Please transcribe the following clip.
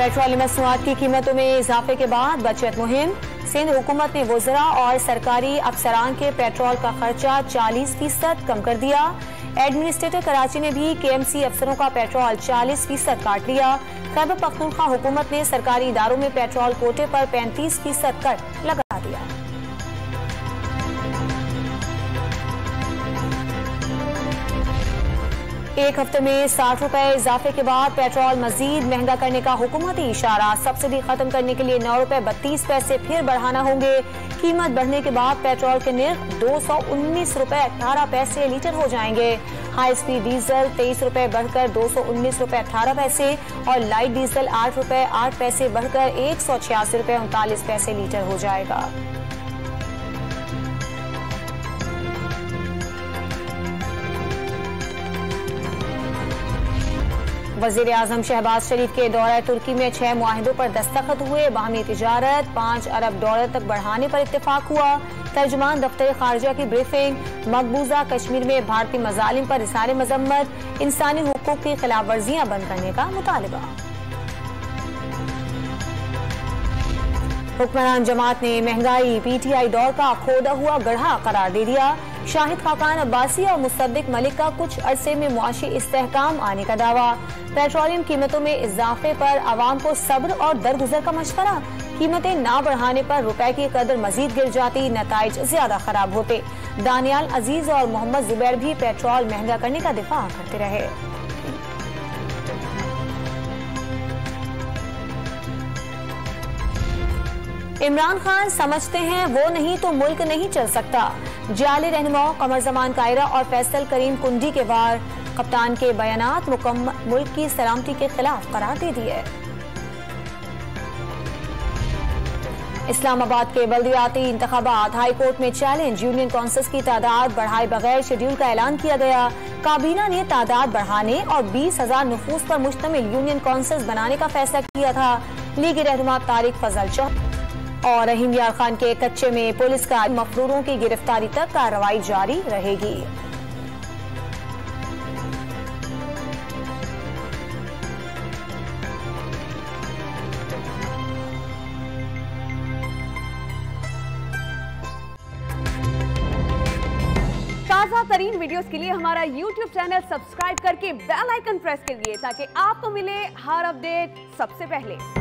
Petrol मसनूआत की कीमतों में इजाफे के बाद बचत मुहिम। सिंध हुकूमत ने वज़रा और सरकारी अफसरान के पेट्रोल का खर्चा 40% कम कर दिया। एडमिनिस्ट्रेटर कराची ने भी KMC अफसरों का पेट्रोल 40% काट लिया। खैबर पख्तूनख्वा हुकूमत ने सरकारी इदारों में पेट्रोल कोटे पर 35% कट लगा दिया। एक हफ्ते में 60 रुपए इजाफे के बाद पेट्रोल मजीद महंगा करने का हुकूमती इशारा। सब्सिडी खत्म करने के लिए 9 रुपए 32 पैसे फिर बढ़ाना होंगे। कीमत बढ़ने के बाद पेट्रोल के निर्ख 219 रुपए 18 पैसे लीटर हो जाएंगे। हाई स्पीड डीजल 23 रुपए बढ़कर 219 रुपए 18 पैसे और लाइट डीजल 8 रुपए 8 पैसे बढ़कर 186 रुपए 39 पैसे लीटर हो जाएगा। वज़ीर आज़म शहबाज शरीफ के दौरे तुर्की में 6 मुआहिदों पर दस्तखत हुए। बाहमी तिजारत 5 अरब डॉलर तक बढ़ाने पर इत्तेफाक हुआ। तर्जुमान दफ्तर खारजा की ब्रीफिंग। मकबूजा कश्मीर में भारतीय मजालिम पर इज़हार मजम्मत। इंसानी हुकूक की खिलाफ वर्जियां बंद करने का मुतालबा। हुक्मरान जमात ने महंगाई PTI दौर का खोदा हुआ गढ़ा करार दे दिया। शाहिद खाकान अब्बासी और मुसद्दिक मलिक का कुछ अरसे में मुआशी इस्तेहकाम आने का दावा। पेट्रोलियम कीमतों में इजाफे पर आवाम को सब्र और दरगुजर का मशवरा। कीमतें ना बढ़ाने पर रुपए की कदर मजीद गिर जाती, नताइज ज्यादा खराब होते। दानियाल अजीज और मोहम्मद जुबैर भी पेट्रोल महंगा करने का दिफा करते रहे। इमरान खान समझते हैं वो नहीं तो मुल्क नहीं चल सकता। जाली रहनुमाओं कमर जमान कायरा और फैसल करीम कुंडी के वार। कप्तान के बयानात मुल्क की सलामती के खिलाफ करार दे दिए। इस्लामाबाद के बल्दियाती इंतखाबात हाई कोर्ट में चैलेंज। यूनियन काउंसिल्स की तादाद बढ़ाए बगैर शेड्यूल का ऐलान किया गया। काबीना ने तादाद बढ़ाने और 20,000 नफूस पर मुश्तमिल यूनियन काउंसिल्स बनाने का फैसला किया था। लीगी रहनुमा तारिक फजल चौधरी और रहीम यार खान के कच्चे में पुलिस का मफरूरों की गिरफ्तारी तक कार्रवाई जारी रहेगी। ताज़ा तरीन वीडियोस के लिए हमारा YouTube चैनल सब्सक्राइब करके बेल आइकन प्रेस करिए ताकि आपको मिले हर अपडेट सबसे पहले।